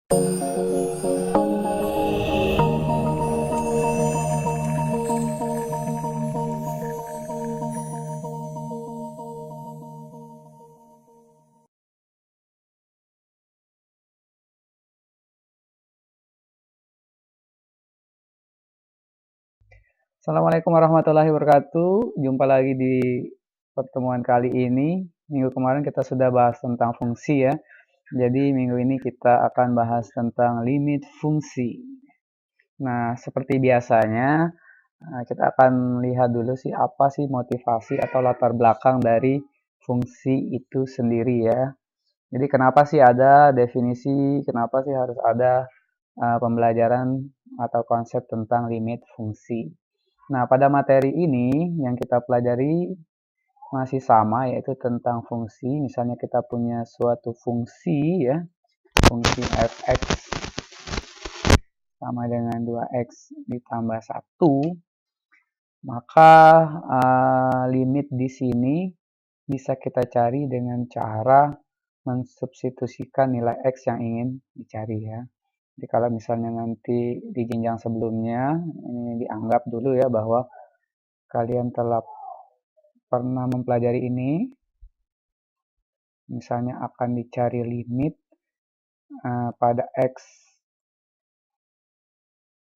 Assalamualaikum warahmatullahi wabarakatuh. Jumpa lagi di pertemuan kali ini. Minggu kemarin kita sudah bahas tentang fungsi ya. Jadi minggu ini kita akan bahas tentang limit fungsi. Nah, seperti biasanya kita akan lihat dulu sih apa sih motivasi atau latar belakang dari fungsi itu sendiri ya. Jadi kenapa sih ada definisi, kenapa sih harus ada pembelajaran atau konsep tentang limit fungsi. Nah, pada materi ini yang kita pelajari masih sama, yaitu tentang fungsi. Misalnya kita punya suatu fungsi ya, fungsi f(x) sama dengan 2x ditambah 1, maka limit di sini bisa kita cari dengan cara mensubstitusikan nilai x yang ingin dicari ya. Jadi kalau misalnya nanti di jenjang sebelumnya, ini dianggap dulu ya bahwa kalian telah pernah mempelajari ini, misalnya akan dicari limit pada x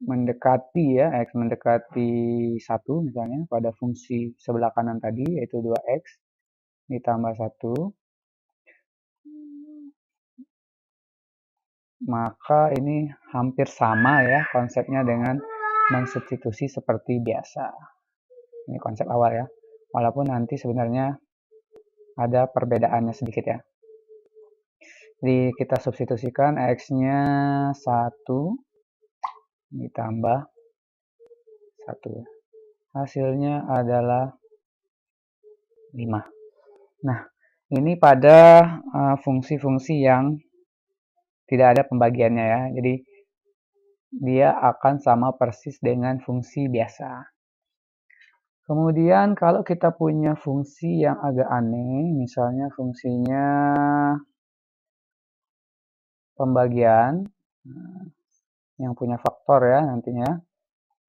mendekati ya, x mendekati 1 misalnya pada fungsi sebelah kanan tadi yaitu 2x ditambah 1, maka ini hampir sama ya konsepnya dengan mensubstitusi seperti biasa. Ini konsep awal ya, walaupun nanti sebenarnya ada perbedaannya sedikit ya. Jadi kita substitusikan x-nya 1 ditambah 1. Hasilnya adalah 5. Nah, ini pada fungsi-fungsi yang tidak ada pembagiannya ya. Jadi dia akan sama persis dengan fungsi biasa. Kemudian kalau kita punya fungsi yang agak aneh, misalnya fungsinya pembagian yang punya faktor ya nantinya,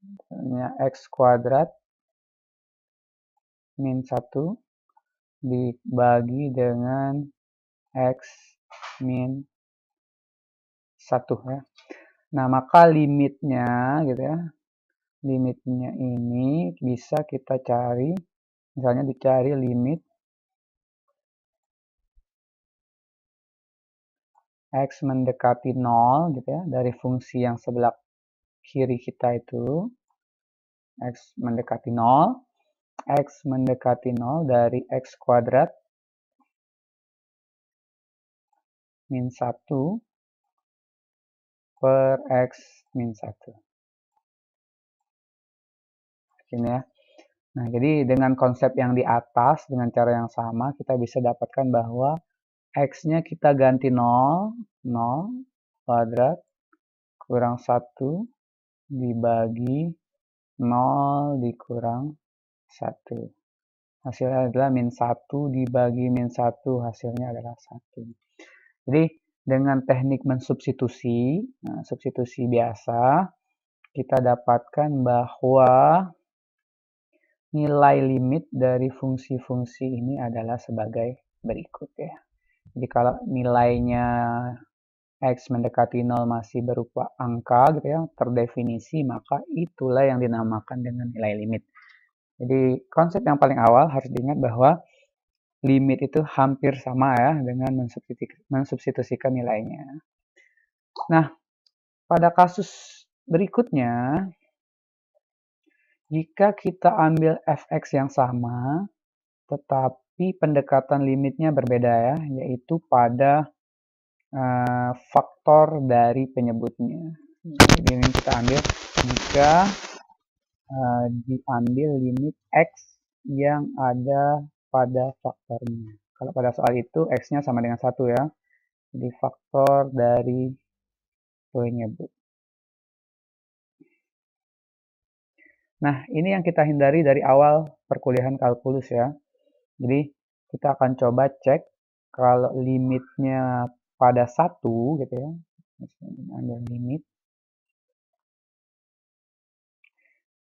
misalnya x kuadrat min 1 dibagi dengan x min 1 ya. Nah, maka limitnya gitu ya. Limitnya ini bisa kita cari, misalnya dicari limit x mendekati 0 gitu ya, dari fungsi yang sebelah kiri kita itu, x mendekati 0, x mendekati 0 dari x kuadrat min 1 per x min 1. Ini ya. Nah, jadi dengan konsep yang di atas, dengan cara yang sama, kita bisa dapatkan bahwa x-nya kita ganti 0, 0 kuadrat kurang 1 dibagi 0 dikurang 1. Hasilnya adalah min 1 dibagi min 1, hasilnya adalah 1. Jadi dengan teknik mensubstitusi, substitusi biasa, kita dapatkan bahwa nilai limit dari fungsi-fungsi ini adalah sebagai berikut ya. Jadi kalau nilainya x mendekati 0 masih berupa angka gitu ya, terdefinisi, maka itulah yang dinamakan dengan nilai limit. Jadi konsep yang paling awal harus diingat bahwa limit itu hampir sama ya dengan mensubstitusikan nilainya. Nah, pada kasus berikutnya, jika kita ambil fx yang sama, tetapi pendekatan limitnya berbeda ya, yaitu pada faktor dari penyebutnya. Jadi ini kita ambil jika diambil limit x yang ada pada faktornya. Kalau pada soal itu x-nya sama dengan 1 ya. Jadi faktor dari penyebut. Nah, ini yang kita hindari dari awal perkuliahan kalkulus ya. Jadi kita akan coba cek kalau limitnya pada 1 gitu ya. ambil limit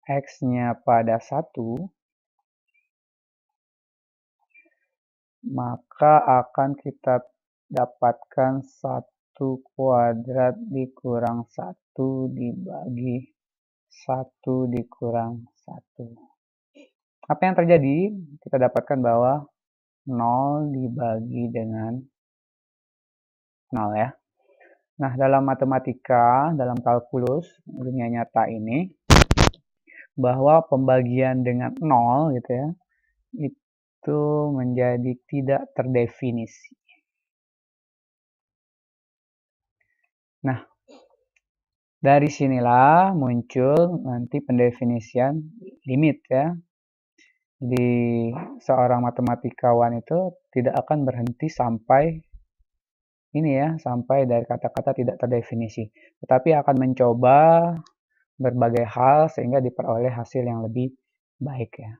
X-nya pada 1, maka akan kita dapatkan 1 kuadrat dikurang 1 dibagi 1 dikurang 1. Apa yang terjadi? Kita dapatkan bahwa 0 dibagi dengan 0 ya. Nah, dalam matematika, dalam kalkulus dunia nyata ini, bahwa pembagian dengan 0 gitu ya, itu menjadi tidak terdefinisi. Nah, dari sinilah muncul nanti pendefinisian limit ya. Di seorang matematikawan itu tidak akan berhenti sampai ini ya, sampai dari kata-kata tidak terdefinisi, tetapi akan mencoba berbagai hal sehingga diperoleh hasil yang lebih baik ya.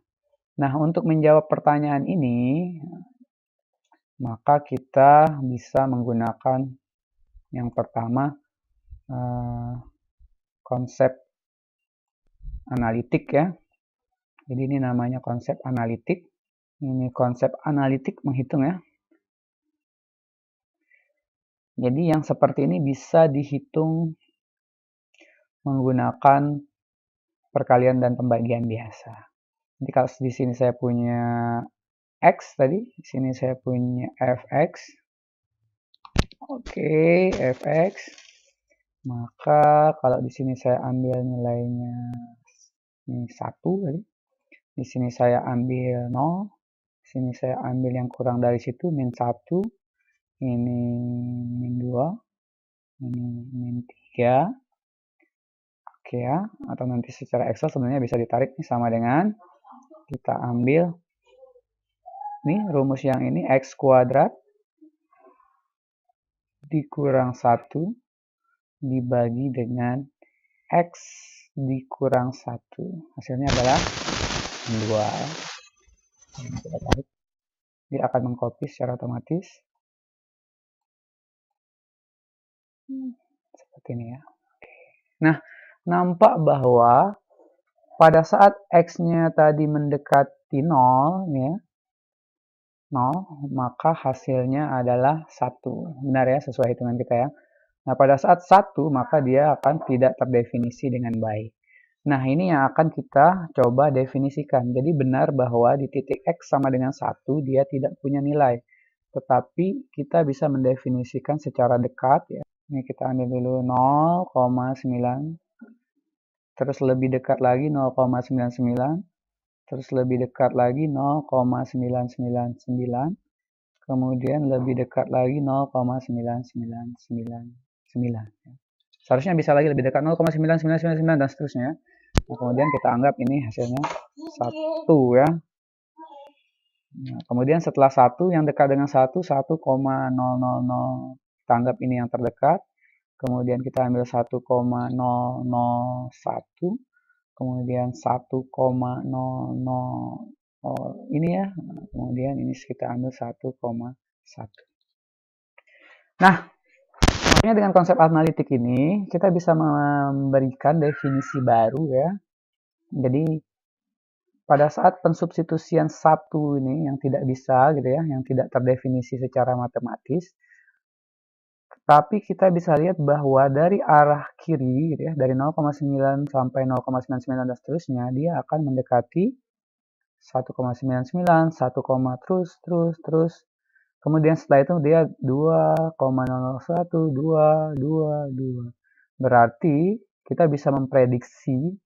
Nah, untuk menjawab pertanyaan ini, maka kita bisa menggunakan yang pertama konsep analitik ya. Jadi ini namanya konsep analitik. Ini konsep analitik menghitung ya. Jadi yang seperti ini bisa dihitung menggunakan perkalian dan pembagian biasa. Jadi kalau di sini saya punya X tadi, di sini saya punya Fx. Oke, Fx. Maka kalau di sini saya ambil nilainya ini 1 tadi. Di sini saya ambil 0. Di sini saya ambil yang kurang dari situ min 1. Ini min 2, ini min 3, oke ya, atau nanti secara Excel sebenarnya bisa ditarik nih sama dengan kita ambil nih rumus yang ini X kuadrat dikurang 1 dibagi dengan X dikurang 1, hasilnya adalah 2 ya. Ini kita tarik, dia akan mengcopy secara otomatis seperti ini ya. Nah, nampak bahwa pada saat X-nya tadi mendekati 0 ya, 0, maka hasilnya adalah 1. Benar ya, sesuai hitungan kita ya. Nah, pada saat 1, maka dia akan tidak terdefinisi dengan baik. Nah, ini yang akan kita coba definisikan. Jadi benar bahwa di titik X sama dengan 1, dia tidak punya nilai. Tetapi kita bisa mendefinisikan secara dekat ya. Ini kita ambil dulu 0,9, terus lebih dekat lagi 0,99, terus lebih dekat lagi 0,999, kemudian lebih dekat lagi 0,9999. Seharusnya bisa lagi lebih dekat 0,9999 dan seterusnya. Nah, kemudian kita anggap ini hasilnya 1 ya. Nah, kemudian setelah 1 yang dekat dengan 1, 1,000, kita anggap ini yang terdekat. Kemudian kita ambil 1,001, kemudian 1,00 ini ya. Kemudian ini kita ambil 1,1. Nah, makanya dengan konsep analitik ini kita bisa memberikan definisi baru ya. Jadi pada saat pensubstitusian 1 ini yang tidak bisa gitu ya, yang tidak terdefinisi secara matematis, tapi kita bisa lihat bahwa dari arah kiri gitu ya, dari 0,9 sampai 0,99 dan seterusnya, dia akan mendekati 1,99, 1, terus. Kemudian setelah itu dia 2,001, 2, 2, 2. Berarti kita bisa memprediksi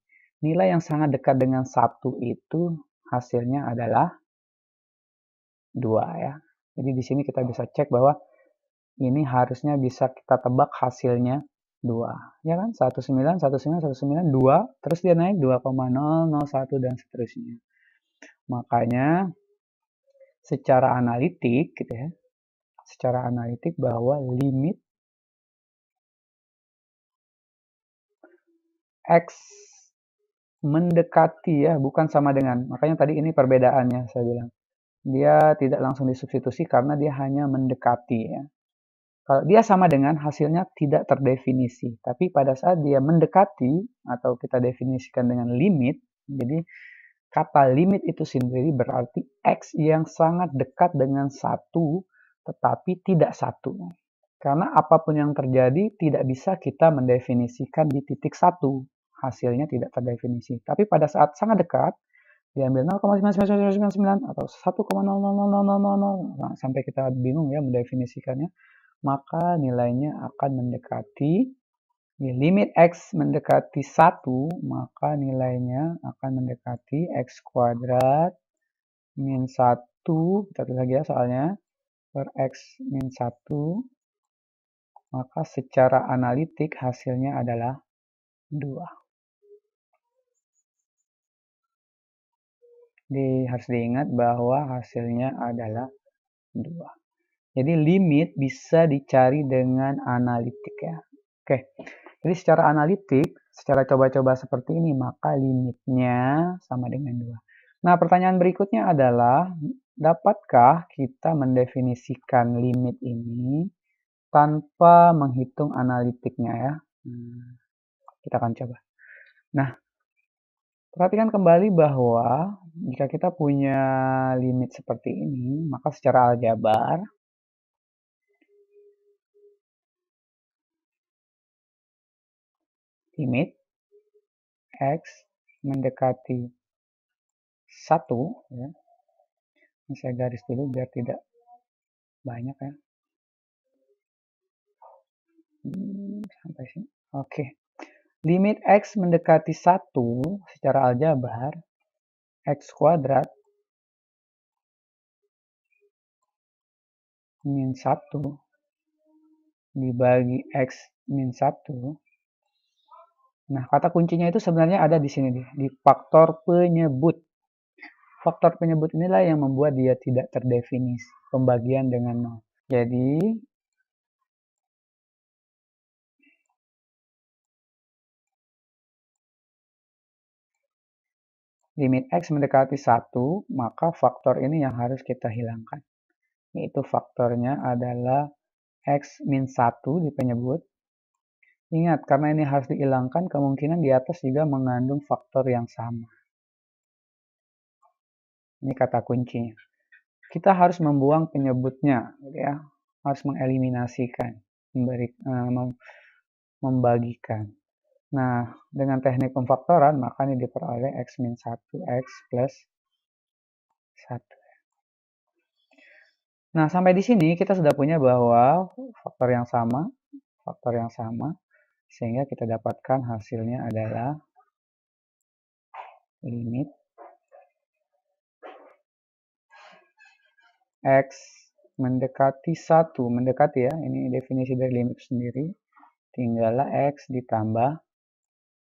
nilai yang sangat dekat dengan 1 itu hasilnya adalah 2 ya. Jadi di sini kita bisa cek bahwa ini harusnya bisa kita tebak hasilnya 2. Ya kan? 19, 19, 19, 2, terus dia naik 2,001 dan seterusnya. Makanya secara analitik gitu ya. Secara analitik bahwa limit X mendekati ya, bukan sama dengan. Makanya tadi ini perbedaannya saya bilang. Dia tidak langsung disubstitusi karena dia hanya mendekati ya. Kalau dia sama dengan hasilnya tidak terdefinisi, tapi pada saat dia mendekati atau kita definisikan dengan limit, jadi kata limit itu sendiri berarti X yang sangat dekat dengan satu, tetapi tidak satu. Karena apapun yang terjadi tidak bisa kita mendefinisikan di titik satu, hasilnya tidak terdefinisi. Tapi pada saat sangat dekat, diambil 0,9999 atau 1,000000, nah, sampai kita bingung ya mendefinisikannya, maka nilainya akan mendekati, limit X mendekati 1, maka nilainya akan mendekati X kuadrat min 1, kita tulis lagi ya soalnya, per X min 1, maka secara analitik hasilnya adalah 2. Harus diingat bahwa hasilnya adalah 2. Jadi limit bisa dicari dengan analitik ya. Oke, jadi secara analitik, secara coba-coba seperti ini, maka limitnya sama dengan 2. Nah, pertanyaan berikutnya adalah, dapatkah kita mendefinisikan limit ini tanpa menghitung analitiknya ya? Kita akan coba. Nah, perhatikan kembali bahwa jika kita punya limit seperti ini, maka secara aljabar, limit X mendekati 1, ya. Ini saya garis dulu biar tidak banyak ya. Sampai sini. Oke. Limit X mendekati 1 secara aljabar, X kuadrat min 1 dibagi X min 1. Nah, kata kuncinya itu sebenarnya ada di sini nih, di faktor penyebut. Faktor penyebut inilah yang membuat dia tidak terdefinisi, pembagian dengan 0. Jadi, limit X mendekati 1, maka faktor ini yang harus kita hilangkan. Yaitu faktornya adalah X min 1 di penyebut. Ingat, karena ini harus dihilangkan, kemungkinan di atas juga mengandung faktor yang sama. Ini kata kuncinya. Kita harus membuang penyebutnya, ya, harus mengeliminasikan, membagikan. Nah, dengan teknik pemfaktoran, maka ini diperoleh X min 1, X plus 1. Nah, sampai di sini kita sudah punya bahwa faktor yang sama, sehingga kita dapatkan hasilnya adalah limit X mendekati 1, mendekati ya, ini definisi dari limit sendiri, tinggallah X ditambah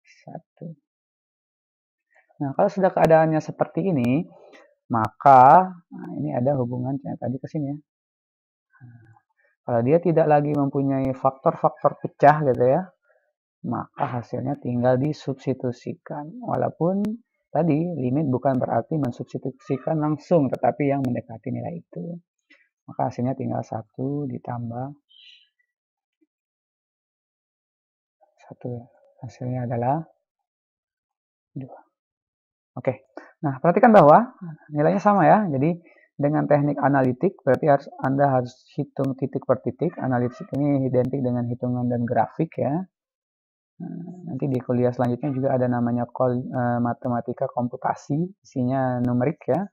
1. Nah, kalau sudah keadaannya seperti ini, maka ini ada hubungannya tadi ke sini ya. Nah, kalau dia tidak lagi mempunyai faktor-faktor pecah gitu ya, maka hasilnya tinggal disubstitusikan. Walaupun tadi limit bukan berarti mensubstitusikan langsung, tetapi yang mendekati nilai itu. Maka hasilnya tinggal 1 ditambah 1. Hasilnya adalah 2. Oke. Nah, perhatikan bahwa nilainya sama ya. Jadi dengan teknik analitik berarti Anda harus hitung titik per titik. Analitik ini identik dengan hitungan dan grafik ya. Nanti di kuliah selanjutnya juga ada namanya matematika komputasi, isinya numerik ya.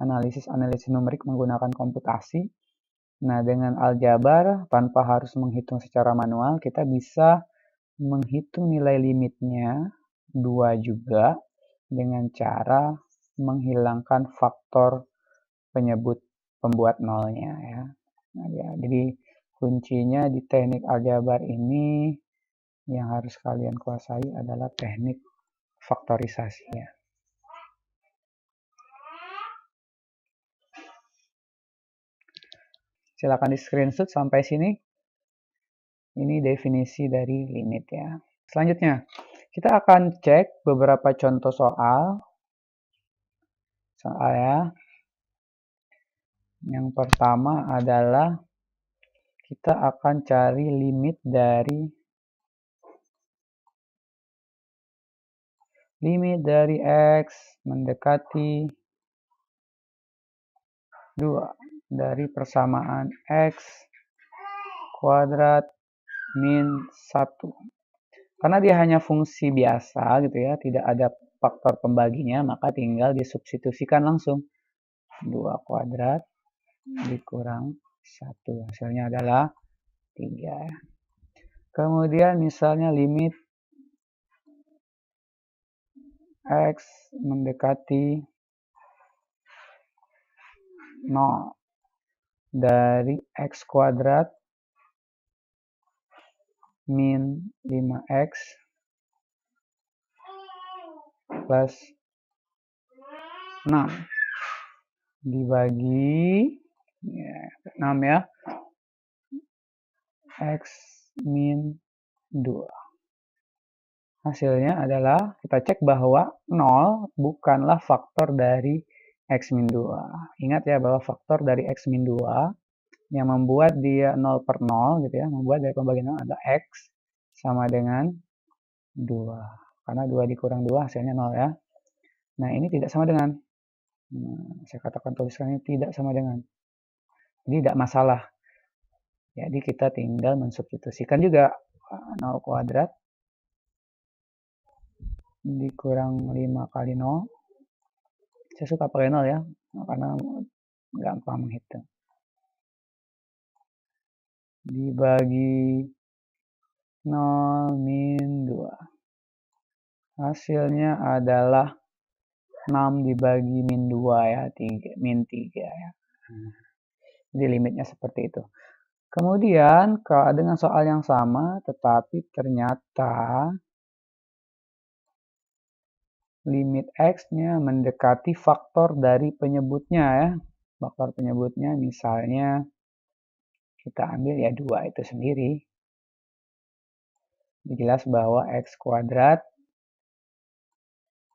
Analisis numerik menggunakan komputasi. Nah, dengan aljabar tanpa harus menghitung secara manual, kita bisa menghitung nilai limitnya 2 juga dengan cara menghilangkan faktor pembuat nolnya ya. Nah, ya, jadi kuncinya di teknik aljabar ini yang harus kalian kuasai adalah teknik faktorisasinya. Silakan di screenshot sampai sini. Ini definisi dari limit ya. Selanjutnya, kita akan cek beberapa contoh soal ya. Yang pertama adalah kita akan cari limit dari X mendekati 2 dari persamaan X kuadrat min 1. Karena dia hanya fungsi biasa gitu ya, tidak ada faktor pembaginya, maka tinggal disubstitusikan langsung. 2 kuadrat dikurang 1. Hasilnya adalah 3. Kemudian misalnya limit X mendekati 0 dari X kuadrat min 5X plus 6 dibagi 6 ya, X min 2. Hasilnya adalah kita cek bahwa 0 bukanlah faktor dari X min 2. Ingat ya bahwa faktor dari X min 2 yang membuat dia 0 per 0 gitu ya, membuat dari pembagian 0 adalah X sama dengan 2. Karena 2 dikurang 2 hasilnya 0 ya. Nah ini tidak sama dengan, saya katakan tuliskan ini tidak sama dengan. Jadi tidak masalah. Jadi kita tinggal mensubstitusikan juga 0 kuadrat dikurang 5 kali 0. Saya suka pakai 0 ya, karena gampang menghitung. Dibagi 0 min 2. Hasilnya adalah 6 dibagi min 2 ya, min 3 ya. Jadi limitnya seperti itu. Kemudian dengan soal yang sama, tetapi ternyata limit X-nya mendekati faktor dari penyebutnya ya. Faktor penyebutnya misalnya kita ambil ya 2 itu sendiri. Jelas bahwa X kuadrat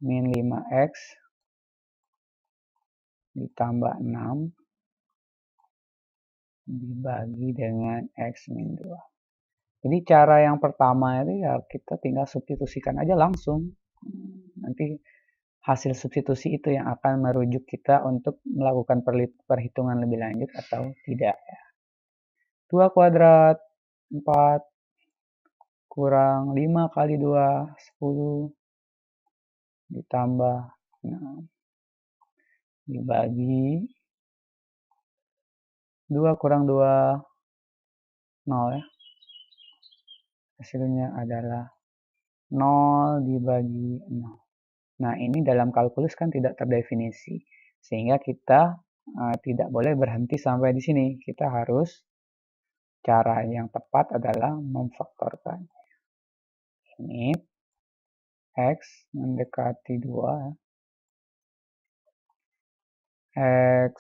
min 5X ditambah 6 dibagi dengan X min 2. Jadi cara yang pertama itu ya kita tinggal substitusikan aja langsung. Nanti hasil substitusi itu yang akan merujuk kita untuk melakukan perhitungan lebih lanjut atau tidak ya. 2 kuadrat 4 kurang 5 kali 2 10 ditambah 6 dibagi 2 kurang 2 0 ya. Hasilnya adalah 0 dibagi 0. Nah, ini dalam kalkulus kan tidak terdefinisi. Sehingga kita tidak boleh berhenti sampai di sini. Kita harus, cara yang tepat adalah memfaktorkan. Ini X mendekati 2. X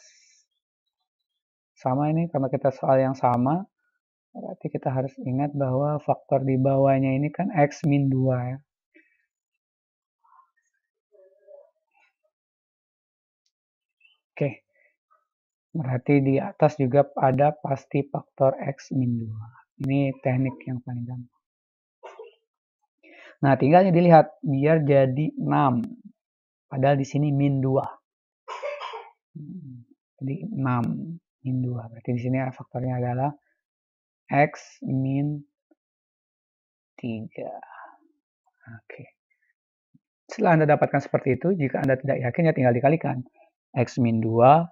sama ini, karena kita soal yang sama, berarti kita harus ingat bahwa faktor di bawahnya ini kan X min 2 ya. Oke, berarti di atas juga ada pasti faktor X min 2. Ini teknik yang paling gampang. Nah, tinggal dilihat biar jadi 6. Padahal di sini min 2. Jadi 6 min 2. Berarti di sini faktornya adalah X min 3. Oke. Setelah Anda dapatkan seperti itu, jika Anda tidak yakin ya tinggal dikalikan. X min 2,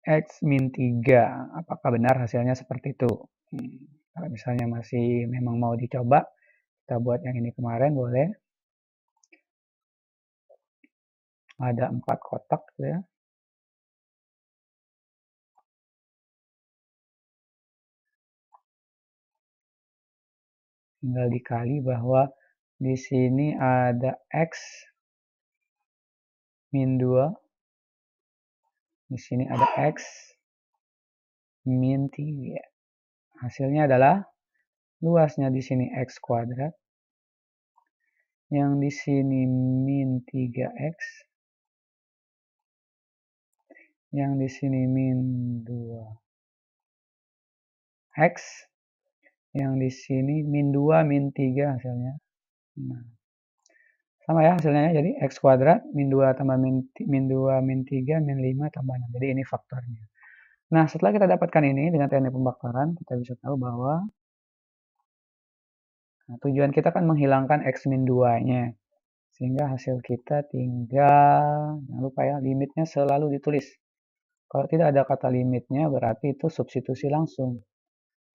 X min 3. Apakah benar hasilnya seperti itu? Kalau misalnya masih memang mau dicoba, kita buat yang ini kemarin boleh. Ada 4 kotak ya. Tinggal dikali bahwa di sini ada X min 2. Di sini ada X min 3. Hasilnya adalah luasnya di sini X kuadrat. Yang di sini min 3X. Yang di sini min 2. X. Yang di sini min 2, min 3 hasilnya. Nah, sama ya hasilnya. Jadi X kuadrat, min 2 tambah min 2, min 3, min 5 tambah 6. Jadi ini faktornya. Nah, setelah kita dapatkan ini dengan teknik pembaktaran, kita bisa tahu bahwa tujuan kita kan menghilangkan X min 2-nya. Sehingga hasil kita tinggal, jangan lupa ya, limitnya selalu ditulis. Kalau tidak ada kata limitnya, berarti itu substitusi langsung.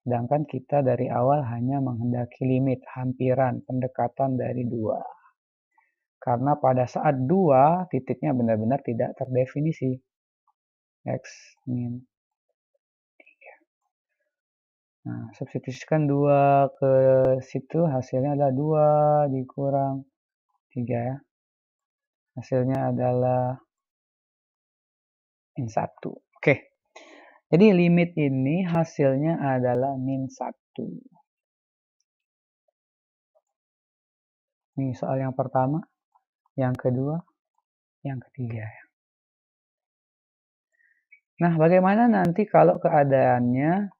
Sedangkan kita dari awal hanya menghendaki limit, hampiran, pendekatan dari 2. Karena pada saat 2, titiknya benar-benar tidak terdefinisi. X min 3. Nah, substitusikan 2 ke situ, hasilnya adalah 2 dikurang 3 ya. Hasilnya adalah min 1. Oke. Jadi limit ini hasilnya adalah min 1. Ini soal yang pertama, yang kedua, yang ketiga. Nah, bagaimana nanti kalau keadaannya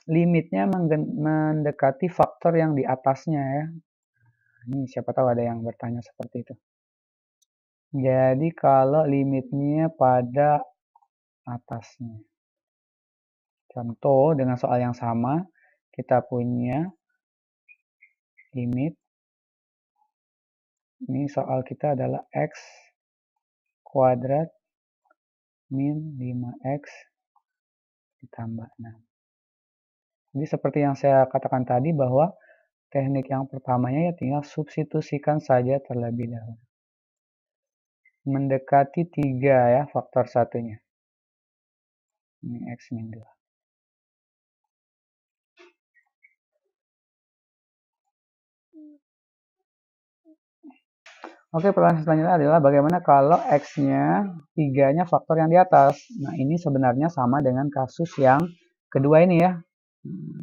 limitnya mendekati faktor yang di atasnya ya? Ini siapa tahu ada yang bertanya seperti itu. Jadi kalau limitnya pada atasnya. Contoh dengan soal yang sama, kita punya limit. Ini soal kita adalah X kuadrat min 5X ditambah 6. Jadi seperti yang saya katakan tadi bahwa teknik yang pertamanya ya tinggal substitusikan saja terlebih dahulu. Mendekati 3 ya faktor satunya. Ini X min 2. Oke, pertanyaan selanjutnya adalah bagaimana kalau X-nya 3-nya faktor yang di atas. Nah, ini sebenarnya sama dengan kasus yang kedua ini ya.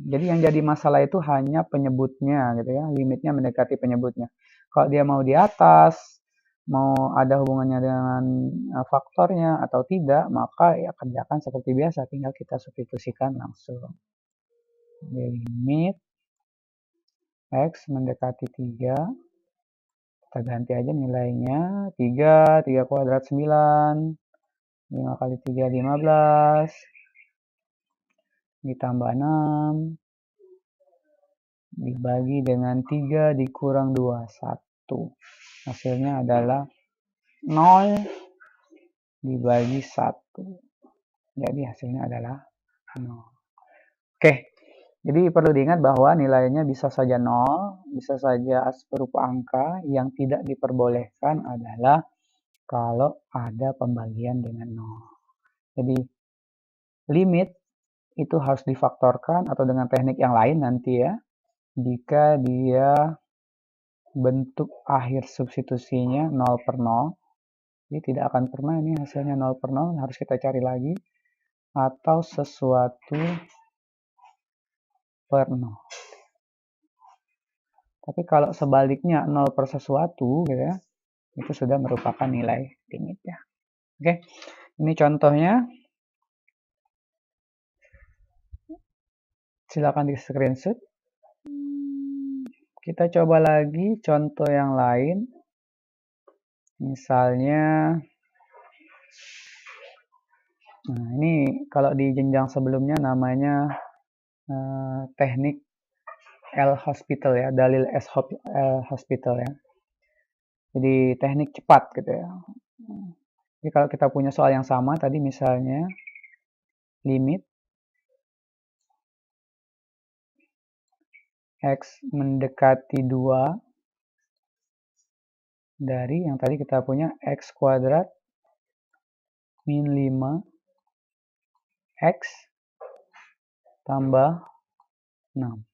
Jadi yang jadi masalah itu hanya penyebutnya gitu ya, limitnya mendekati penyebutnya. Kalau dia mau di atas, mau ada hubungannya dengan faktornya atau tidak, maka ya kerjakan seperti biasa, tinggal kita substitusikan langsung. Limit X mendekati 3, kita ganti aja nilainya, 3 kuadrat 9, 5 kali 3, 15, ditambah 6, dibagi dengan 3 dikurang 2, 1. Hasilnya adalah 0 dibagi 1. Jadi hasilnya adalah 0. Oke, jadi perlu diingat bahwa nilainya bisa saja 0, bisa saja berupa angka. Yang tidak diperbolehkan adalah kalau ada pembagian dengan 0. Jadi limit itu harus difaktorkan atau dengan teknik yang lain nanti ya. Jika dia bentuk akhir substitusinya 0 per 0, jadi tidak akan pernah ini hasilnya 0 per 0, harus kita cari lagi. Atau sesuatu per 0. Tapi kalau sebaliknya 0 per sesuatu gitu ya, itu sudah merupakan nilai limit ya. Oke, ini contohnya. Silakan di screenshot. Kita coba lagi contoh yang lain. Misalnya, nah ini kalau di jenjang sebelumnya namanya teknik L-Hospital ya, dalil L-Hospital ya. Jadi teknik cepat gitu ya. Jadi kalau kita punya soal yang sama tadi misalnya limit X mendekati 2 dari yang tadi kita punya X kuadrat min 5 X tambah 6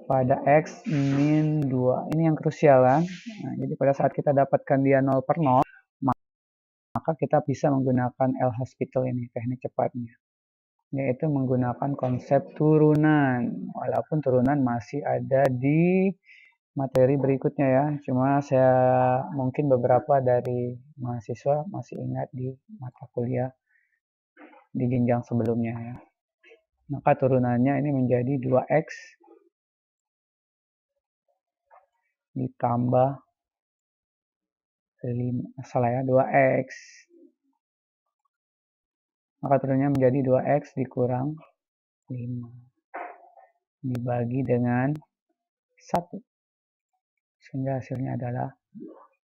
pada X min 2. Ini yang krusial kan. Nah, jadi pada saat kita dapatkan dia 0 per 0, maka kita bisa menggunakan L-Hospital ini, teknik cepatnya. Yaitu menggunakan konsep turunan. Walaupun turunan masih ada di materi berikutnya ya. Cuma saya mungkin beberapa dari mahasiswa masih ingat di mata kuliah di jenjang sebelumnya ya. Maka turunannya ini menjadi 2x ditambah 2x. Maka turunannya menjadi 2x dikurang 5 dibagi dengan 1. Sehingga hasilnya adalah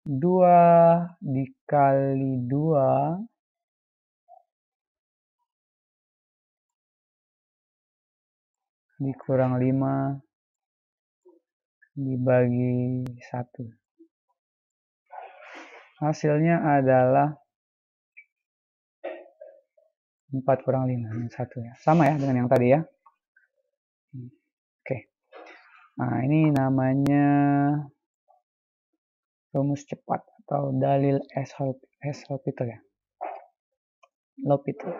2 dikali 2 dikurang 5 dibagi 1. Hasilnya adalah 4 kurang 5, 1 ya. Sama ya dengan yang tadi ya. Oke. Nah, ini namanya rumus cepat atau dalil L'Hopital ya. L'Hopital.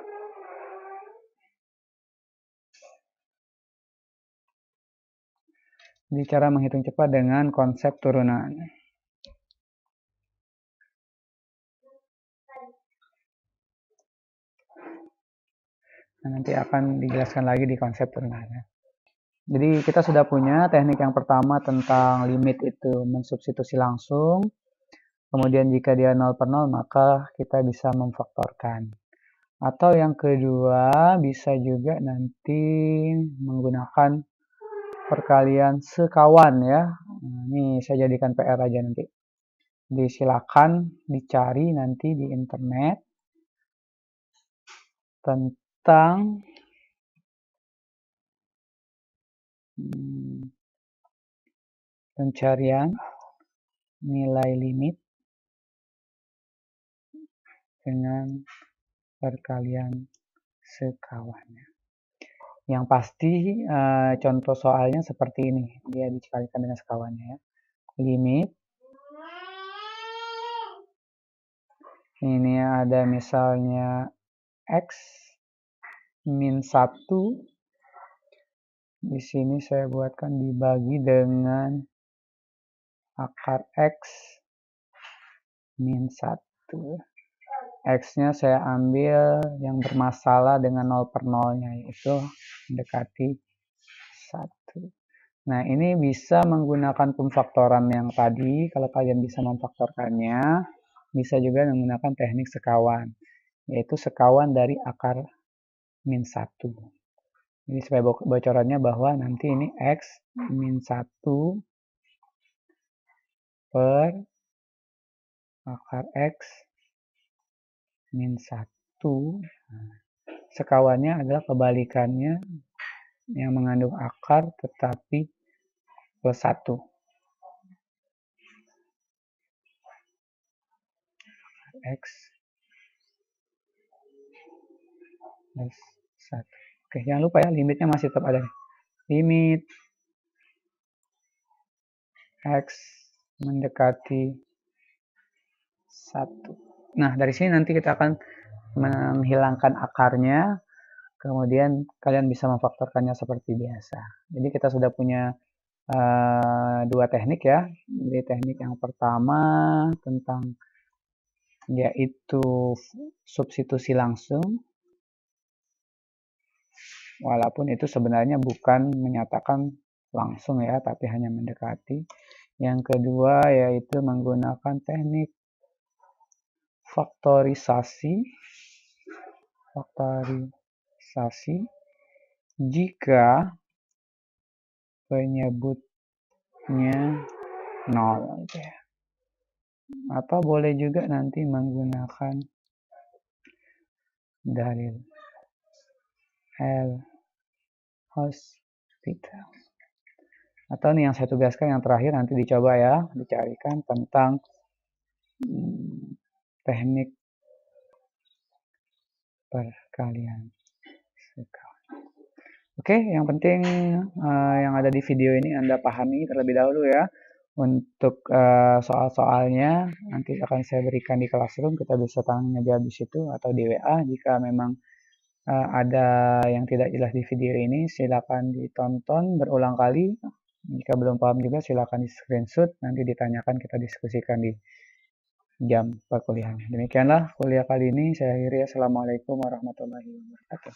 Jadi cara menghitung cepat dengan konsep turunan. Nah, nanti akan dijelaskan lagi di konsep turunannya. Jadi kita sudah punya teknik yang pertama tentang limit itu mensubstitusi langsung. Kemudian jika dia 0 per 0 maka kita bisa memfaktorkan. Atau yang kedua bisa juga nanti menggunakan perkalian sekawan ya. Nah, ini saya jadikan PR aja nanti. Jadi silakan dicari nanti di internet tentang pencarian nilai limit dengan perkalian sekawannya. Yang pasti contoh soalnya seperti ini, dia dikalikan dengan sekawannya ya. Limit ini ada misalnya x min 1. Di sini saya buatkan dibagi dengan akar x min 1. X-nya saya ambil yang bermasalah dengan 0 per 0-nya, yaitu mendekati 1. Nah, ini bisa menggunakan pemfaktoran yang tadi. Kalau kalian bisa memfaktorkannya, bisa juga menggunakan teknik sekawan, yaitu sekawan dari akar min 1. Jadi sebagai bocorannya bahwa nanti ini x min 1 per akar x min 1. Nah, sekawannya adalah kebalikannya yang mengandung akar tetapi plus 1. X plus 1. Oke, jangan lupa ya, limitnya masih tetap ada. Limit X mendekati 1. Nah, dari sini nanti kita akan menghilangkan akarnya, kemudian kalian bisa memfaktorkannya seperti biasa. Jadi kita sudah punya dua teknik ya. Jadi teknik yang pertama tentang yaitu substitusi langsung, walaupun itu sebenarnya bukan menyatakan langsung ya, tapi hanya mendekati. Yang kedua yaitu menggunakan teknik faktorisasi jika penyebutnya 0 ya. Atau boleh juga nanti menggunakan dalil L'Hopital. Atau nih yang saya tugaskan yang terakhir nanti dicoba ya, dicarikan tentang teknik perkalian sekawan. Oke, yang penting yang ada di video ini Anda pahami terlebih dahulu ya. Untuk soal-soalnya nanti akan saya berikan di Classroom, kita bisa tanya jawab di situ atau di WA. Jika memang ada yang tidak jelas di video ini, silakan ditonton berulang kali. Jika belum paham juga silakan di screenshot, nanti ditanyakan, kita diskusikan di jam perkuliahan. Demikianlah kuliah kali ini saya akhiri. Assalamualaikum warahmatullahi wabarakatuh.